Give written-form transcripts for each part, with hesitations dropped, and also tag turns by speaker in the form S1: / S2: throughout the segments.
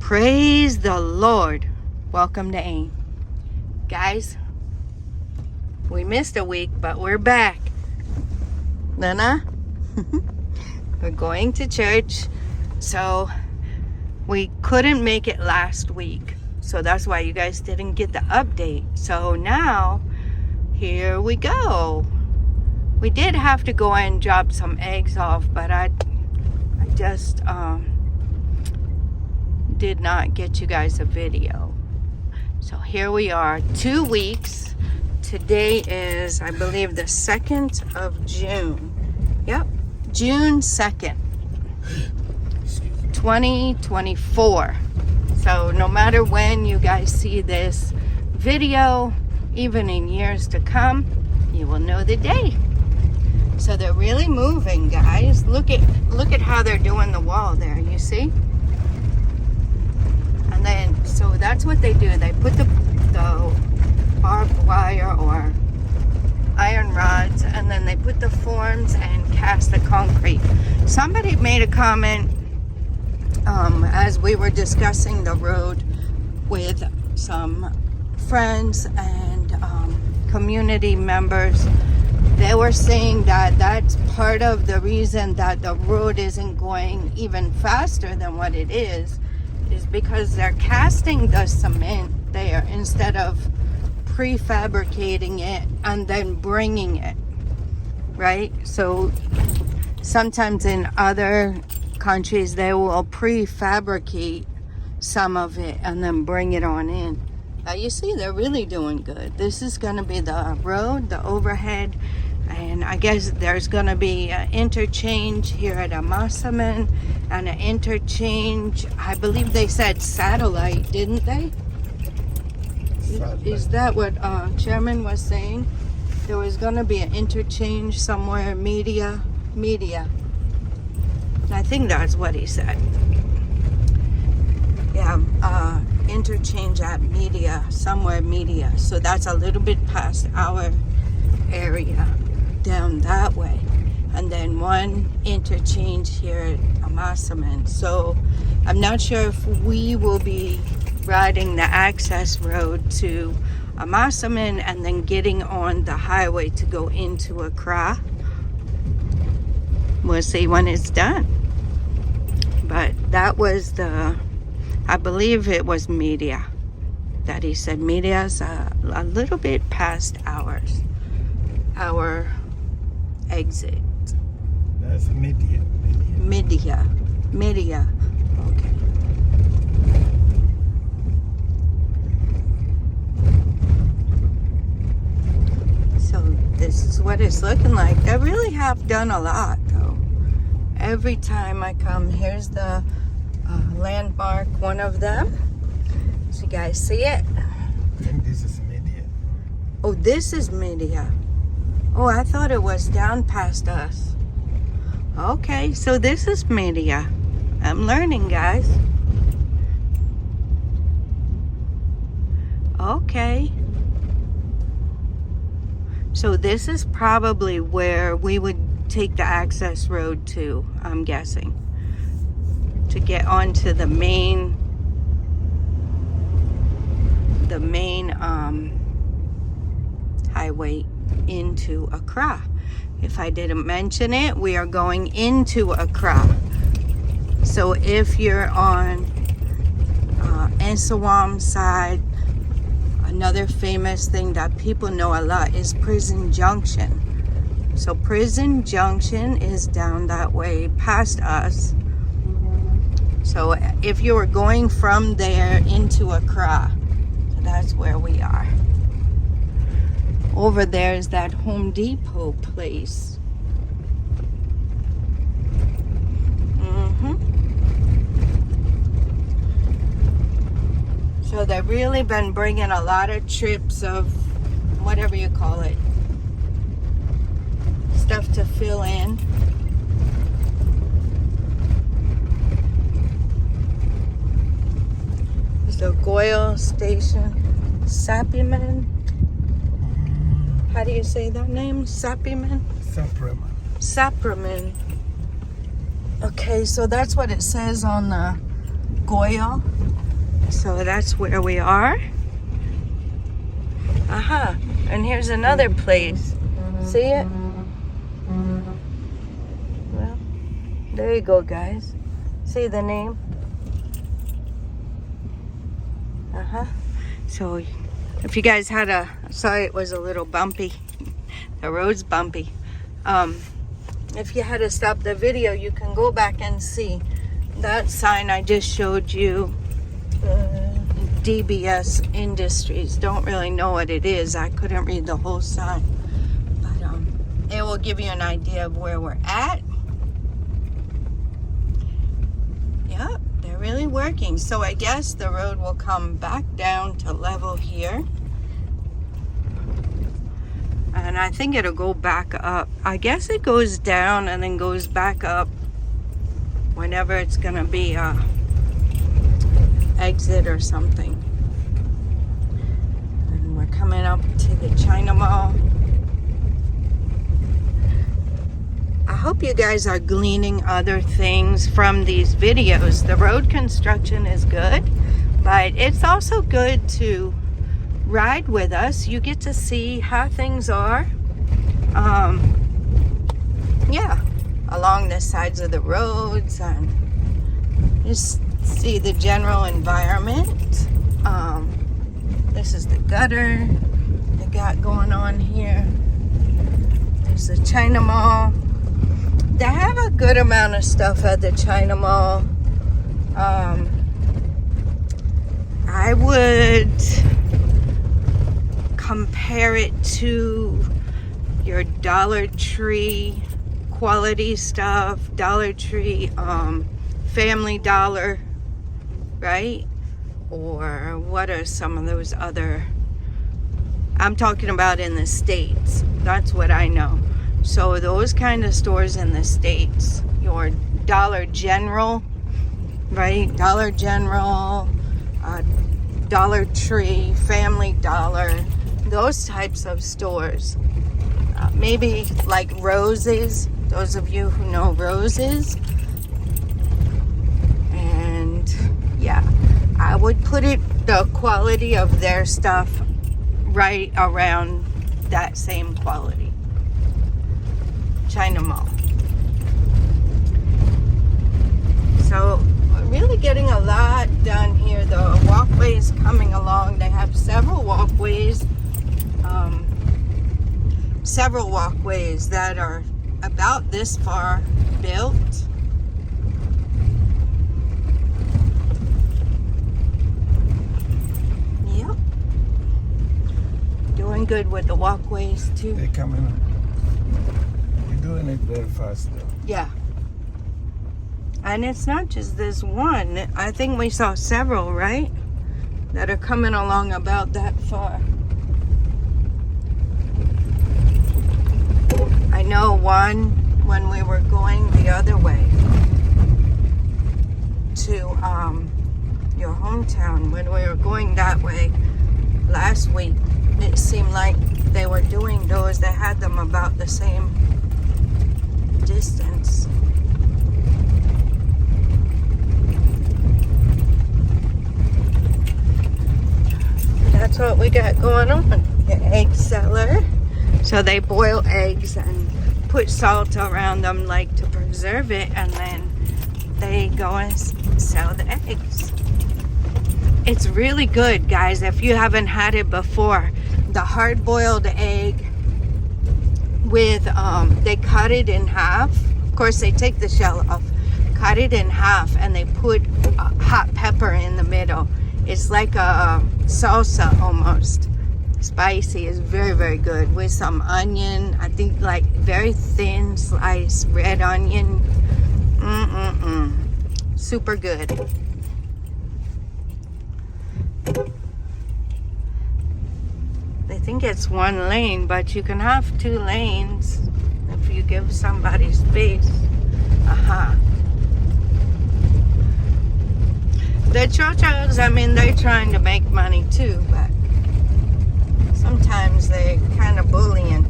S1: Praise the Lord. Welcome to AIM. Guys, we missed a week, but we're back. Lena, we're going to church. So we couldn't make it last week. So that's why you guys didn't get the update. So now, here we go. We did have to go and drop some eggs off, but I just did not get you guys a video. So here we are, 2 weeks. Today is, I believe, the 2nd of June. Yep, June 2nd, 2024. So no matter when you guys see this video, even in years to come, you will know the day. So they're really moving, guys. Look at how they're doing the wall there, you see? And then, so that's what they do. They put the barbed wire or iron rods, and then they put the forms and cast the concrete. Somebody made a comment as we were discussing the road with some friends and community members. They were saying that that's part of the reason that the road isn't going even faster than what it is because they're casting the cement there instead of prefabricating it and then bringing it, right? So sometimes in other countries they will prefabricate some of it and then bring it on in. You see, they're really doing good. This is going to be the road, the overhead, and I guess there's going to be an interchange here at Amasaman and an interchange, I believe they said satellite, didn't they? Satellite. Is that what Chairman was saying? There was going to be an interchange somewhere, media. I think that's what he said. Yeah, interchange at somewhere media. So that's a little bit past our area down that way. And then one interchange here at Amasaman. So I'm not sure if we will be riding the access road to Amasaman and then getting on the highway to go into Accra. We'll see when it's done. But that was I believe it was media that he said. Media's a little bit past our exit.
S2: That's media.
S1: Okay. So this is what it's looking like. They really have done a lot, though. Every time I come, here's the landmark, one of them. So you guys see it?
S2: I think this is media.
S1: Oh, this is media. Oh, I thought it was down past us. Okay, so this is media. I'm learning, guys. Okay. So this is probably where we would take the access road to, I'm guessing, to get onto the main highway into Accra. If I didn't mention it, we are going into Accra. So if you're on Ensawam side, another famous thing that people know a lot is Prison Junction. So Prison Junction is down that way past us. So if you were going from there into Accra, so that's where we are. Over there is that Home Depot place. So they've really been bringing a lot of trips of whatever you call it, stuff to fill in. The Goyle Station, Sappiman. How do you say that name? Sappiman?
S2: Sappiman.
S1: Okay, so that's what it says on the Goyle. So that's where we are. Aha. And here's another place. See it? Well, there you go, guys. See the name? Uh-huh. So if you guys had sorry it was a little bumpy. The road's bumpy. If you had to stop the video, you can go back and see that sign I just showed you. DBS Industries. Don't really know what it is. I couldn't read the whole sign. But it will give you an idea of where we're at. Yep, they're really working. So I guess the road will come back down to level here. And I think it'll go back up. I guess it goes down and then goes back up whenever it's gonna be a exit or something. And we're coming up to the China Mall. I hope you guys are gleaning other things from these videos. The road construction is good, but it's also good to ride with us. You get to see how things are. Yeah, along the sides of the roads, and just see the general environment. This is the gutter they got going on here. There's the China Mall. They have a good amount of stuff at the China Mall. I would compare it to your Dollar Tree quality stuff, Dollar Tree, Family Dollar, right? Or what are some of those other, I'm talking about in the States. That's what I know. So those kind of stores in the States, your Dollar General, right? Dollar General, Dollar Tree, Family Dollar, those types of stores. Maybe like Rose's, those of you who know Rose's. And yeah, I would put the quality of their stuff right around that same quality. China Mall. So we're really getting a lot done here. The walkways coming along. They have several walkways that are about this far built. Yep. Doing good with the walkways too.
S2: They're coming up. You're doing it very fast though.
S1: Yeah. And it's not just this one. I think we saw several, right? That are coming along about that far. I know one when we were going the other way to your hometown, when we were going that way last week, it seemed like they were doing those. They had them about the same distance. That's what we got going on. The egg seller. So they boil eggs and put salt around them like to preserve it, and then they go and sell the eggs. It's really good, guys, if you haven't had it before. The hard-boiled egg with, they cut it in half. Of course, they take the shell off, cut it in half, and they put hot pepper in the middle. It's like a salsa almost. Spicy. Is very, very good with some onion. I think like very thin sliced red onion. Super good. They think it's one lane, but you can have 2 lanes if you give somebody space. Aha. The chochos, I mean, they're trying to make money too, but sometimes they're kind of bullying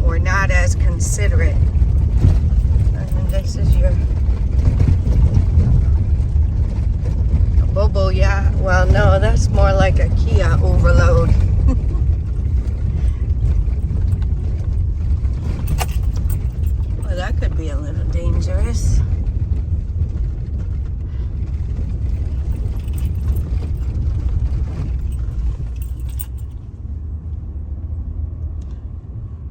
S1: or not as considerate. And this is your Well, no, that's more like a Kia overload. Well, that could be a little dangerous.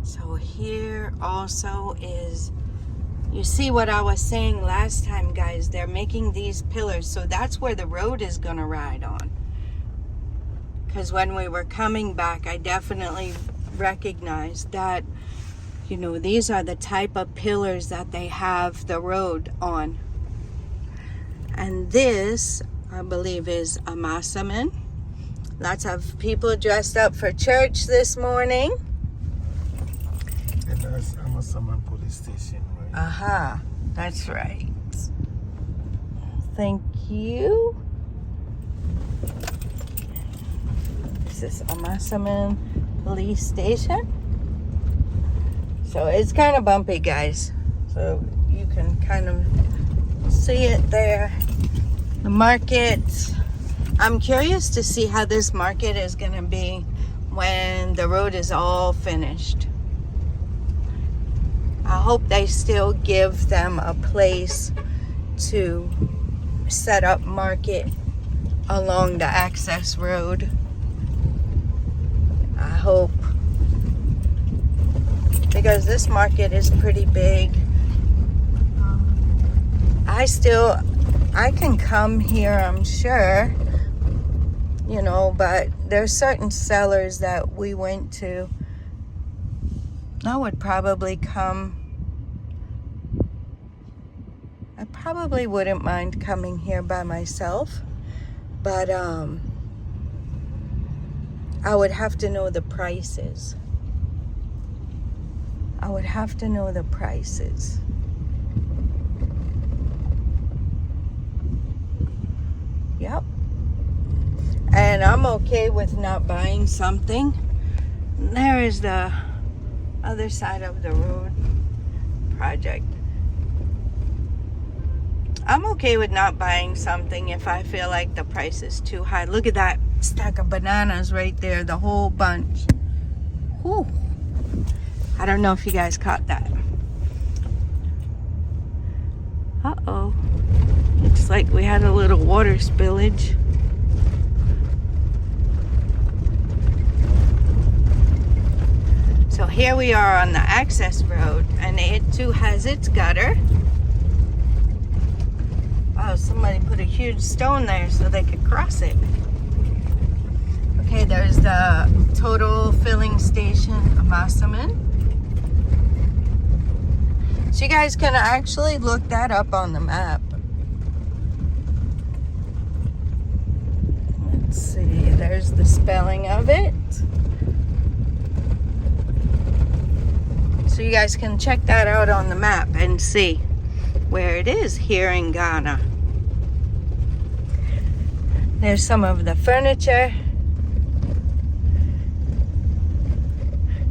S1: So here also is, you see what I was saying last time, guys, they're making these pillars, so that's where the road is gonna ride on. Because when we were coming back, I definitely recognized that, you know, these are the type of pillars that they have the road on. And this, I believe, is a Massaman. Lots of people dressed up for church this morning.
S2: And that's Amasaman police station, right?
S1: Aha, that's right. Thank you. This is Amasaman police station. So it's kind of bumpy, guys. So you can kind of see it there. The market. I'm curious to see how this market is going to be when the road is all finished. I hope they still give them a place to set up market along the access road. I hope. Because this market is pretty big. I can come here, I'm sure, you know, but there's certain sellers that we went to. I would probably come. I probably wouldn't mind coming here by myself, but I would have to know the prices. I would have to know the prices. Yep. And I'm okay with not buying something. There is the other side of the road project. I'm okay with not buying something if I feel like the price is too high. Look at that stack of bananas right there, the whole bunch. Whew. I don't know if you guys caught that. Uh-oh. Looks like we had a little water spillage. So here we are on the access road, and it too has its gutter. Oh, somebody put a huge stone there so they could cross it. Okay, there's the total filling station, Amasaman. So you guys can actually look that up on the map. Let's see, there's the spelling of it. So you guys can check that out on the map and see where it is here in Ghana. There's some of the furniture,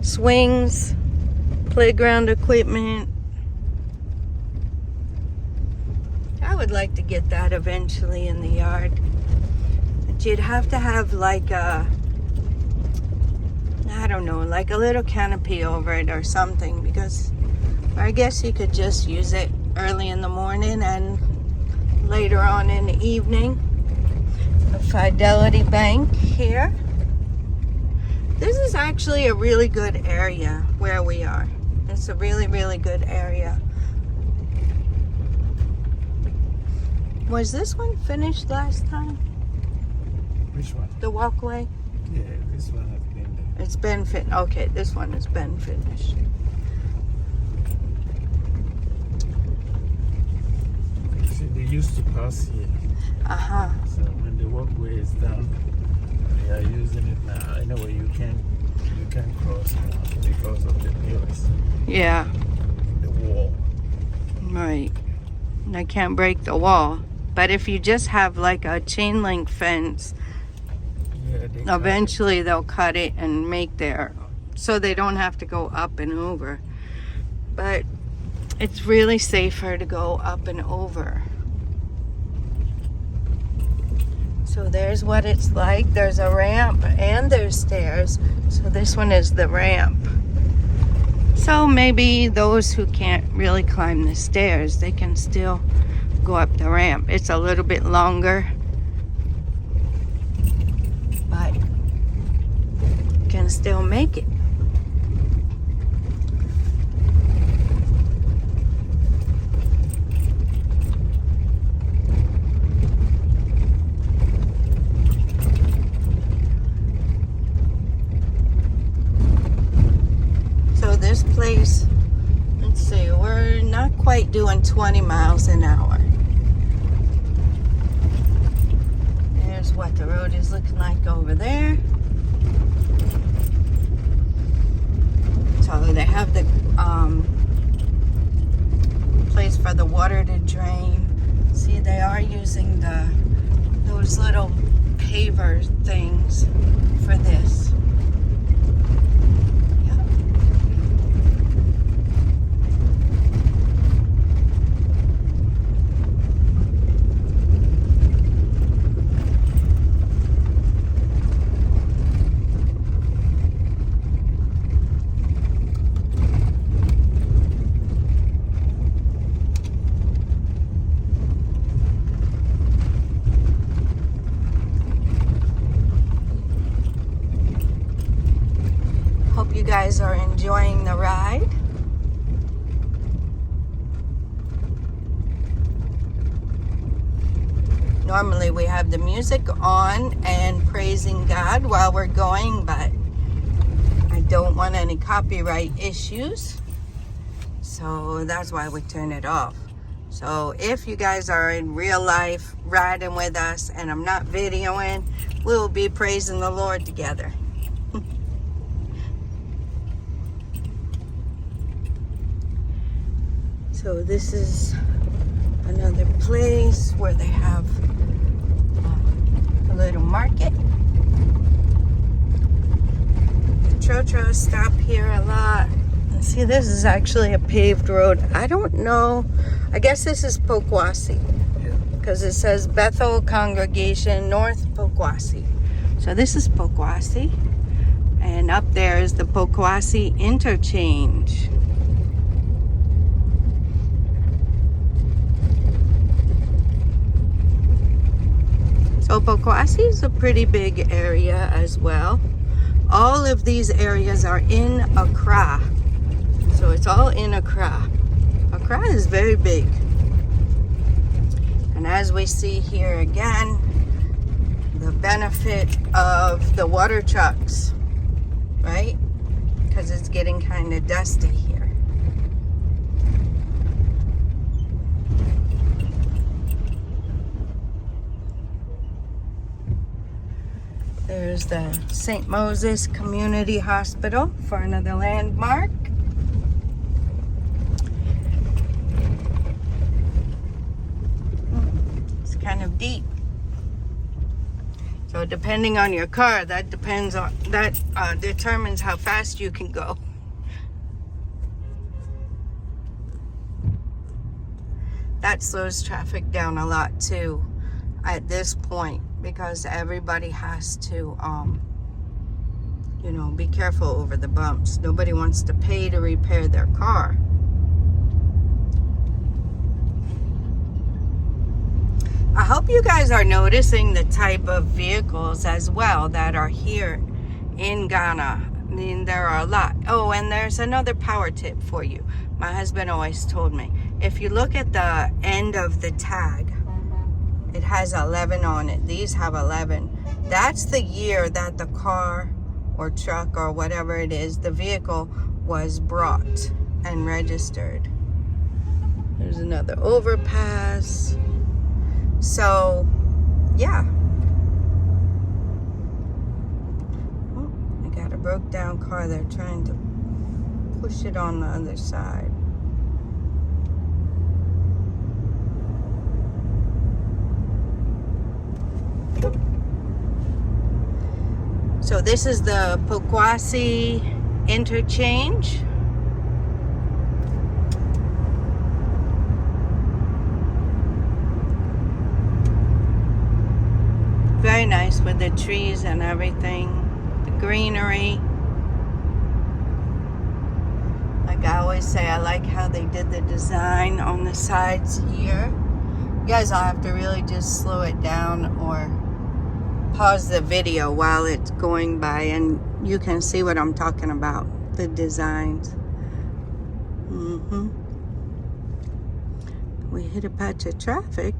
S1: swings, playground equipment. I would like to get that eventually in the yard. But you'd have to have like a, I don't know, like a little canopy over it or something, because I guess you could just use it early in the morning and later on in the evening. The Fidelity Bank here. This is actually a really good area where we are. It's a really, really good area. Was this one finished last time?
S2: Which one?
S1: The walkway?
S2: Yeah, this one has been there.
S1: It's been finished. Okay, this one has been finished.
S2: See, they used to pass here.
S1: Uh-huh.
S2: So when the walkway is down, they are using it now. Anyway, you can cross now because of the pillars.
S1: Yeah.
S2: The wall.
S1: Right. And I can't break the wall. But if you just have like a chain link fence,
S2: Yeah, they
S1: eventually they'll cut it and make their, so they don't have to go up and over. But it's really safer to go up and over. So there's what it's like. There's a ramp and there's stairs. So this one is the ramp. So maybe those who can't really climb the stairs, they can still go up the ramp. It's a little bit longer, but can still make it. So this place, let's see, we're not quite doing 20 miles an hour. There's what the road is looking like over there. So they have the place for the water to drain. See, they are using those little paver things for this. Hope you guys are enjoying the ride. Normally we have the music on and praising God while we're going, but I don't want any copyright issues. So that's why we turn it off. So if you guys are in real life riding with us and I'm not videoing, we'll be praising the Lord together. So this is another place where they have a little market. The trotros stop here a lot. And see, this is actually a paved road. I don't know. I guess this is Pokwasi, because it says Bethel Congregation, North Pokwasi. So this is Pokwasi. And up there is the Pokwasi Interchange. So Pokwasi is a pretty big area as well. All of these areas are in Accra. So it's all in Accra. Accra is very big. And as we see here again, the benefit of the water trucks, right? Because it's getting kind of dusty here. There's the St. Moses Community Hospital for another landmark. It's kind of deep. So depending on your car, that determines how fast you can go. That slows traffic down a lot too at this point, because everybody has to, be careful over the bumps. Nobody wants to pay to repair their car. I hope you guys are noticing the type of vehicles as well that are here in Ghana. I mean, there are a lot. Oh, and there's another power tip for you. My husband always told me, if you look at the end of the tag, it has 11 on it. These have 11. That's the year that the car or truck or whatever it is, the vehicle was brought and registered. There's another overpass. So, yeah. Oh, I got a broke down car. They're trying to push it on the other side. So this is the Pokwasi interchange. nice with the trees and everything, the greenery. Like I always say, I like how they did the design on the sides here. You guys will have to really just slow it down or pause the video while it's going by and you can see what I'm talking about, the designs. We hit a patch of traffic.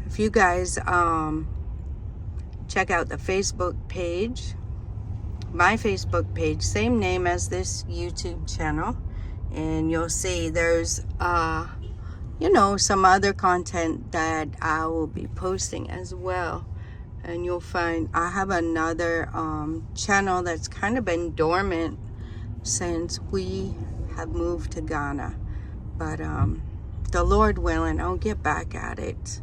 S1: If you guys check out the Facebook page, my Facebook page, same name as this YouTube channel, and you'll see there's you know, some other content that I will be posting as well. And you'll find I have another channel that's kind of been dormant since we have moved to Ghana, but the Lord willing, I'll get back at it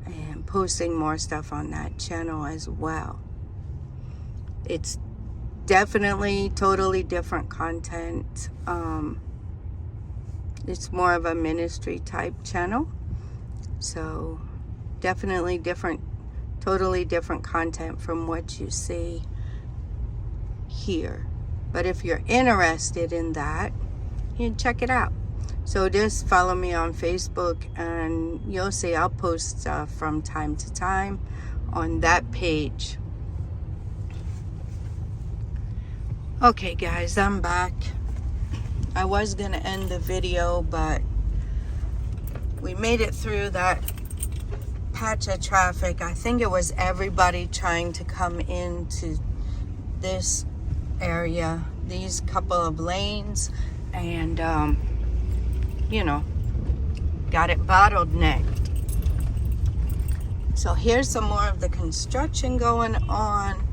S1: and posting more stuff on that channel as well. It's definitely totally different content. It's more of a ministry type channel, so definitely different, totally different content from what you see here. But if you're interested in that, you can check it out. So just follow me on Facebook and you'll see I'll post stuff from time to time on that page. Okay guys, I'm back. I was gonna end the video, but we made it through that patch of traffic. I think it was everybody trying to come into this area, these couple of lanes, and you know, got it bottlenecked. So here's some more of the construction going on.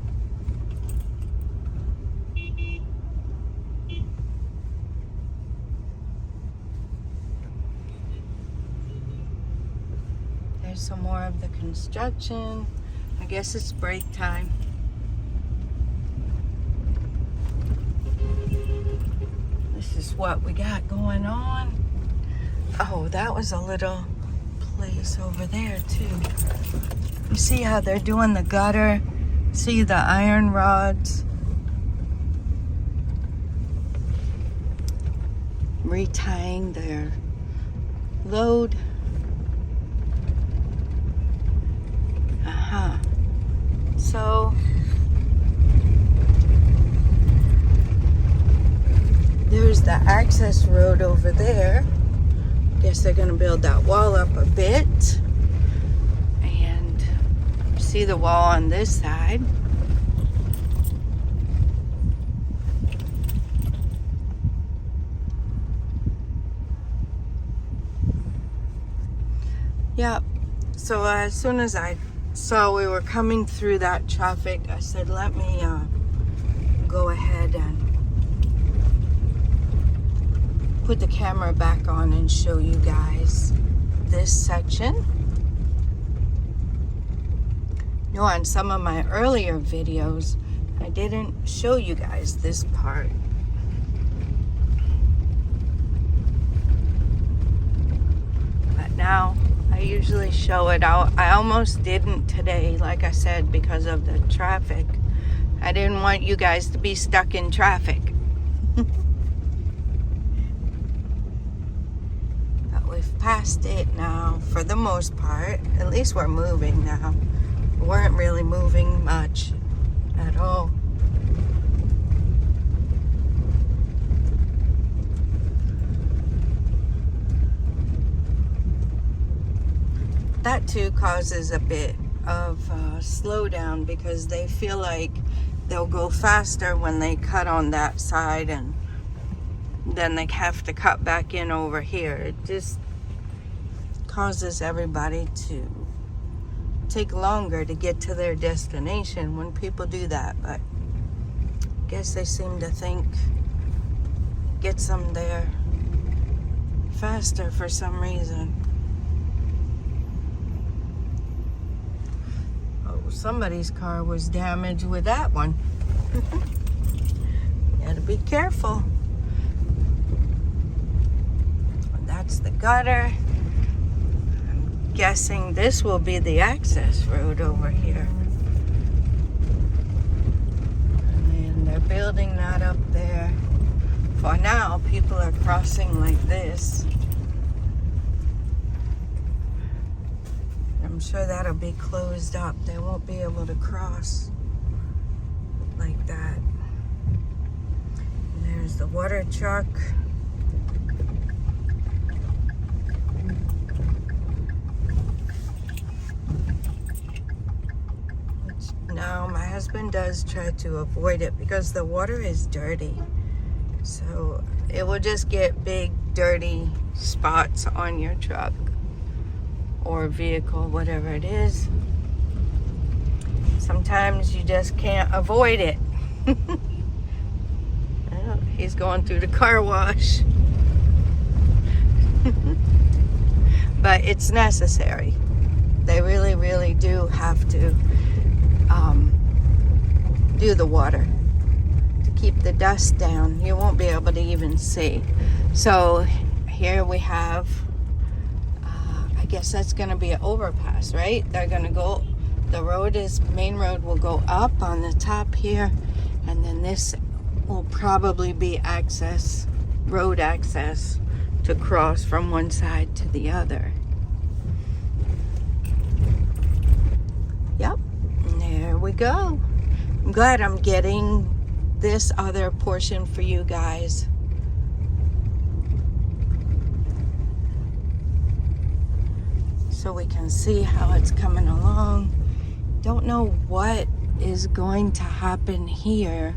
S1: There's some more of the construction. I guess it's break time. This is what we got going on. Oh, that was a little place over there too. You see how they're doing the gutter? See the iron rods? Retying their load. So there's the access road over there. Guess they're gonna build that wall up a bit. And see the wall on this side. Yep. So as soon as I saw we were coming through that traffic, I said, let me go ahead and put the camera back on and show you guys this section. You know, on some of my earlier videos, I didn't show you guys this part. But now I usually show it out. I almost didn't today, like I said, because of the traffic. I didn't want you guys to be stuck in traffic. But we've passed it now for the most part. At least we're moving now. We weren't really moving much at all. That too causes a bit of slowdown because they feel like they'll go faster when they cut on that side and then they have to cut back in over here. It just causes everybody to take longer to get to their destination when people do that, but I guess they seem to think gets them there faster for some reason. Somebody's car was damaged with that one. Gotta be careful. That's the gutter. I'm guessing this will be the access road over here. And they're building that up there. For now, people are crossing like this. I'm sure that'll be closed up. They won't be able to cross like that. And there's the water truck. Now, my husband does try to avoid it because the water is dirty. So it will just get big, dirty spots on your truck or vehicle, whatever it is. Sometimes you just can't avoid it. Oh, he's going through the car wash. But it's necessary. They really, really do have to do the water to keep the dust down. You won't be able to even see. So here we have, I guess that's going to be an overpass, right? They're going to go, the main road will go up on the top here, and then this will probably be road access to cross from one side to the other. Yep, and there we go. I'm glad I'm getting this other portion for you guys. So we can see how it's coming along. Don't know what is going to happen here.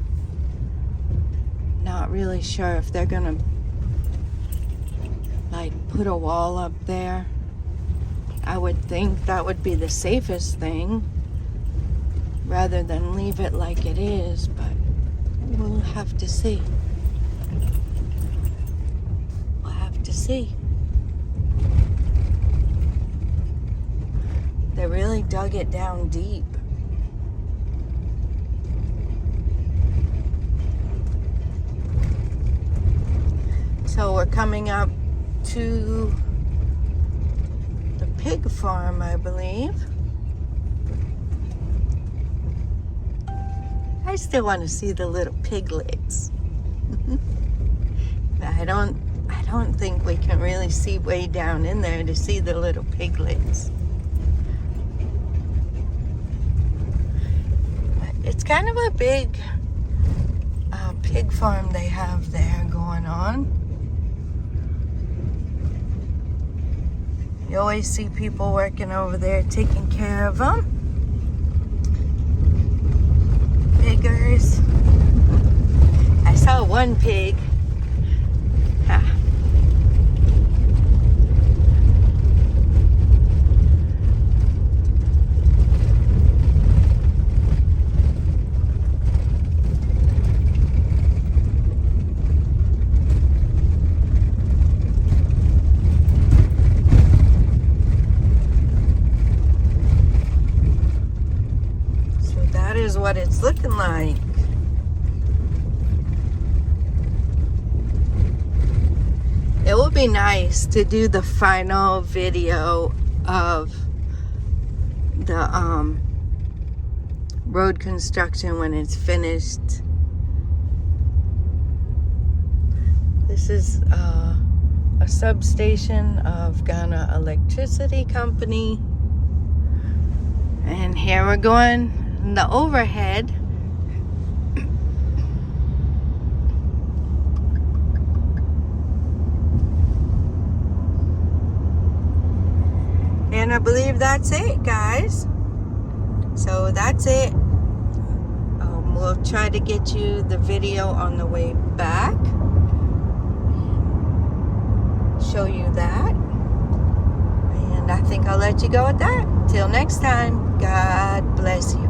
S1: Not really sure if they're gonna like put a wall up there. I would think that would be the safest thing rather than leave it like it is, but we'll have to see. We'll have to see. They really dug it down deep. So we're coming up to the pig farm, I believe. I still want to see the little piglets. I don't think we can really see way down in there to see the little piglets. It's kind of a big pig farm they have there going on. You always see people working over there taking care of them. Piggers. I saw one pig. Ha. Is what it's looking like. It will be nice to do the final video of the road construction when it's finished. This is a substation of Ghana Electricity Company, and here we're going the overhead. And I believe that's it, guys. So that's it. We'll try to get you the video on the way back. Show you that. And I think I'll let you go with that. Till next time, God bless you.